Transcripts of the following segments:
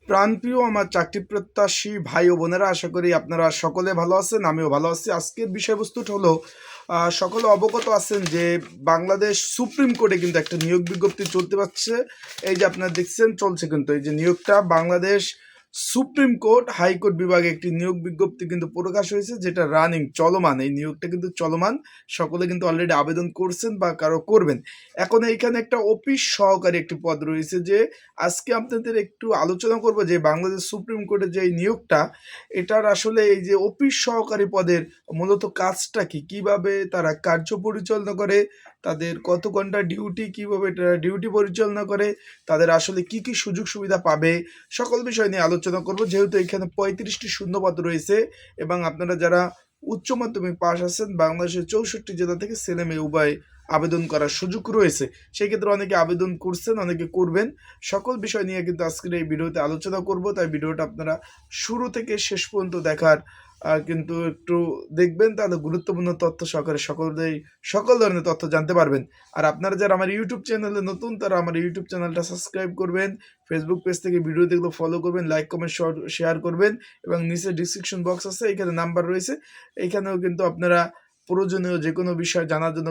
প্রাণপ্রিয় আমার চাকরি প্রত্যাশী ভাই ও বোনেরা, আশা করি আপনারা সকলে ভালো আছেন, আমিও ভালো আছি। আজকের বিষয়বস্তুটা হলো, সকলে অবগত আছেন যে বাংলাদেশ সুপ্রিম কোর্টে কিন্তু একটা নিয়োগ বিজ্ঞপ্তি চলতে পারছে। এই যে আপনারা দেখছেন চলছে, কিন্তু এই যে নিয়োগটা বাংলাদেশ সুপ্রিম কোর্ট হাইকোর্ট বিভাগে একটি নিয়োগ বিজ্ঞপ্তি কিন্তু প্রকাশ হয়েছে, যেটা রানিং চলমান। এই নিয়োগটা কিন্তু চলমান, সকলে কিন্তু অলরেডি আবেদন করছেন বা কারো করবেন। এখন এইখানে একটা অফিস সহকারী একটি পদ রয়েছে, যে আজকে আপনাদের একটু আলোচনা করব যে বাংলাদেশ সুপ্রিম কোর্টের যে এই নিয়োগটা, এটার আসলে এই যে অফিস সহকারী পদের মূলত কাজটা কি, কিভাবে তারা কার্য পরিচালনা করে, তাদের কত ঘন্টা ডিউটি, কিভাবে তারা ডিউটি পরিচালনা করে, তাদের আসলে কি কি সুযোগ সুবিধা পাবে, সকল বিষয় নিয়ে আলোচনা করব। যেহেতু এখানে 35টি শূন্যপদ রয়েছে এবং আপনারা যারা উচ্চ মাধ্যমিক পাশ আছেন, বাংলাদেশের 64 জেলা থেকে ছেলে মেয়ে উভয় আবেদন করার সুযোগ রয়েছে। সেই ক্ষেত্রে অনেকে আবেদন করছেন, অনেকে করবেন। সকল বিষয় নিয়ে কিন্তু আজকের এই ভিডিওতে আলোচনা করব, তাই ভিডিওটা আপনারা শুরু থেকে শেষ পর্যন্ত দেখার কিন্তু একটু দেখবেন, তাহলে গুরুত্বপূর্ণ তথ্য সহকারে সকল ধরনের তথ্য জানতে পারবেন। আর আপনারা যারা আমার ইউটিউব চ্যানেলে নতুন, তারা আমার ইউটিউব চ্যানেলটা সাবস্ক্রাইব করবেন, ফেসবুক পেজ থেকে ভিডিও দেখলে ফলো করবেন, লাইক কমেন্ট শেয়ার করবেন, এবং নিচে ডিসক্রিপশন বক্স আছে, এখানে নাম্বার রয়েছে, এইখানেও কিন্তু আপনারা প্রয়োজনীয় যে কোনো বিষয় জানার জন্য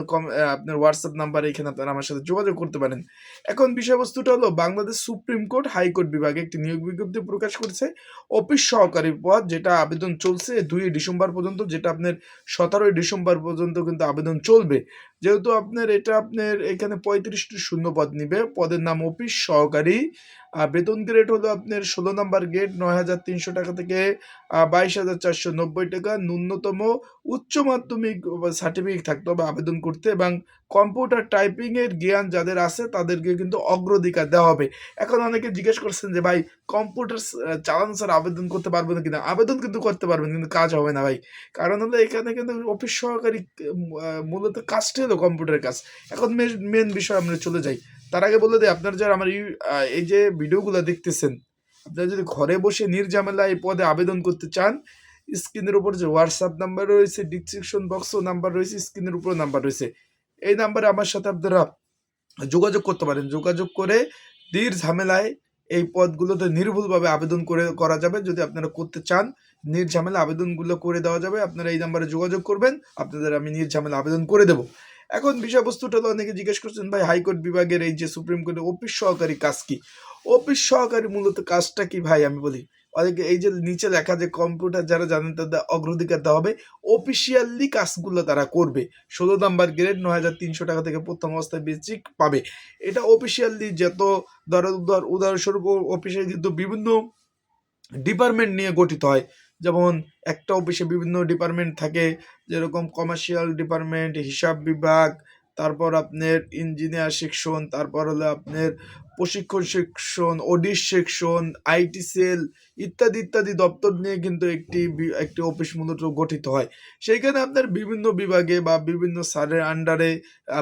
আপনার হোয়াটসঅ্যাপ নাম্বার, এখানে আপনারা আমার সাথে যোগাযোগ করতে পারেন। এখন বিষয়বস্তুটা হলো, বাংলাদেশ সুপ্রিম কোর্ট হাইকোর্ট বিভাগে একটি নিয়োগ বিজ্ঞপ্তি প্রকাশ করেছে অফিস সহকারী পদ, যেটা আবেদন চলছে 2 ডিসেম্বর পর্যন্ত, যেটা আপনার 17 ডিসেম্বর পর্যন্ত কিন্তু আবেদন চলবে। যেহেতু আপনার এখানে 35টি শূন্য পদ নিবে, পদের নাম অফিস সহকারী। বেতন গ্রেড হলো আপনার 16 নম্বর গ্রেড, 9,300 টাকা থেকে 22,490 টাকা। ন্যূনতম উচ্চ মাধ্যমিক সার্টিফিকেট থাকতে হবে আবেদন করতে, এবং কম্পিউটার টাইপিং এর জ্ঞান যাদের আছে তাদেরকে কিন্তু অগ্রাধিকার দেওয়া হবে। এখন অনেকে জিজ্ঞেস করছেন যে ভাই, কম্পিউটার চালানো স্যার আবেদন করতে পারবেন কিনা? আবেদন কিন্তু করতে পারবেন, কিন্তু কাজ হবে না ভাই। কারণ হলো এখানে কিন্তু অফিস সহকারী মূলত কাজটাই হলো কম্পিউটারের কাজ। এখন মেন বিষয় আমরা চলে যাই, তার আগে বলে দিই, আপনারা যারা আমার এই যে ভিডিওগুলো দেখতেছেন, আপনারা যদি ঘরে বসে নির্ঝামেলা এই পদে আবেদন করতে চান, স্ক্রিনের উপর যে হোয়াটসঅ্যাপ নাম্বার রয়েছে, ডিসক্রিপশন বক্সও নাম্বার রয়েছে, স্ক্রিনের উপর নাম্বার রয়েছে, এই নাম্বারে আমার সাথে আপনারা যোগাযোগ করতে পারেন। যোগাযোগ করে নির্ঝামেলায় এই পদগুলোতে নির্ভুলভাবে আবেদন করা যাবে। যদি আপনারা করতে চান, নির্ঝামেলা আবেদনগুলো করে দেওয়া যাবে। আপনারা এই নাম্বারে যোগাযোগ করবেন, আপনাদের আমি নির্ঝামেলা আবেদন করে দেবো। এখন বিষয়বস্তুটা হলো, অনেকে জিজ্ঞেস করছেন ভাই, হাইকোর্ট বিভাগের এই যে সুপ্রিম কোর্টের অফিস সহকারী কাজ কি? অফিস সহকারী মূলত কাজটা কি ভাই আমি বলি। অনেকে এই যে নিচে লেখা যে কম্পিউটার যারা জানেন তাদের অগ্রাধিকার দেওয়া হবে, অফিসিয়ালি কাজগুলো তারা করবে। 16 নাম্বার গ্রেড, 9,300 টাকা থেকে প্রথম অবস্থায় বেসিক পাবে। এটা অফিসিয়ালি যত উদাহরণস্বরূপ, অফিসে কিন্তু বিভিন্ন ডিপার্টমেন্ট নিয়ে গঠিত হয়। যেমন একটা অফিসে বিভিন্ন ডিপার্টমেন্ট থাকে, যেরকম কমার্শিয়াল ডিপার্টমেন্ট, হিসাব বিভাগ, তারপর আপনার ইঞ্জিনিয়ার সেকশন, তারপর হলো আপনার প্রশিক্ষণ section, audit section, IT cell, ইত্যাদি ইত্যাদি দপ্তর নিয়ে কিন্তু একটি অফিস মূলত গঠিত হয়। সেইখানে আপনার বিভিন্ন বিভাগে বা বিভিন্ন স্যারের আন্ডারে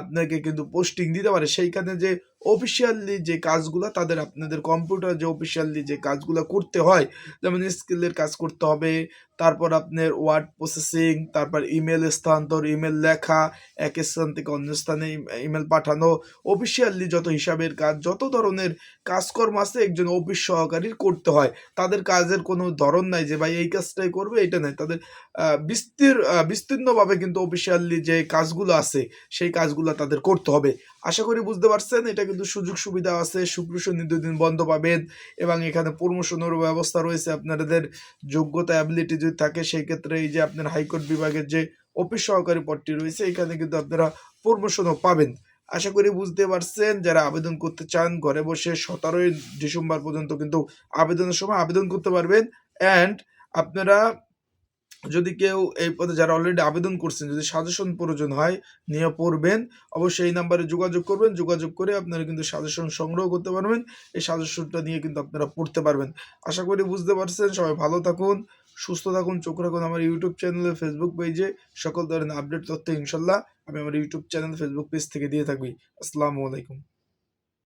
আপনাকে কিন্তু পোস্টিং দিতে পারে। সেইখানে যে অফিসিয়ালি যে কাজগুলো, আপনাদের কম্পিউটার যে অফিসিয়ালি যে কাজগুলো করতে হয়, যেমন স্কিলের কাজ করতে হবে, তারপর আপনার ওয়ার্ড প্রসেসিং, তারপর ইমেল স্থানান্তর, ইমেল লেখা, এক স্থান থেকে অন্য স্থানে ইমেল পাঠানো, অফিসিয়ালি যত হিসাবের কাজ, যত ধরনের কাজকর্ম আছে একজন অফিস সহকারীর করতে হয়। তাদের কাজের কোনো ধরন নাই যে ভাই এই কাজটাই করবে, এটা নাই। তাদের বিস্তীর্ণভাবে কিন্তু অফিসিয়ালি যে কাজগুলো আছে, সেই কাজগুলো তাদের করতে হবে। আশা করি বুঝতে পারছেন। এটা কিন্তু সুযোগ সুবিধা আছে, শুক্র শনি 2 দিন বন্ধ পাবেন, এবং এখানে প্রমোশনের ব্যবস্থা রয়েছে। আপনাদের যোগ্যতা অ্যাবিলিটি যদি থাকে, সেই ক্ষেত্রে এই যে আপনার হাইকোর্ট বিভাগের যে অফিস সহকারী পদটি রয়েছে, এখানে কিন্তু আপনারা প্রমোশনও পাবেন। আশা করি বুঝতে পারছেন। যারা আবেদন করতে চান, ঘরে বসে 17 ডিসেম্বর পর্যন্ত কিন্তু আবেদনের সময় আবেদন করতে পারবেন। অ্যান্ড আপনারা যদি কেউ এই পদে যারা অলরেডি আবেদন করছেন, যদি সাজেশন প্রয়োজন হয়, নিয়ে পড়বেন, অবশ্যই এই নাম্বারে যোগাযোগ করবেন। যোগাযোগ করে আপনারা কিন্তু সাজেশন সংগ্রহ করতে পারবেন। এই সাজেশনটা নিয়ে কিন্তু আপনারা পড়তে পারবেন। আশা করি বুঝতে পারছেন। সবাই ভালো থাকুন, সুস্থ থাকুন, চোখ রাখুন আমার ইউটিউব চ্যানেলে, ফেসবুক পেজে। সকল ধরনের আপডেট তথ্য ইনশাল্লাহ আমি আমার ইউটিউব চ্যানেল, ফেসবুক পেজ থেকে দিয়ে থাকবি। আসসালামু আলাইকুম।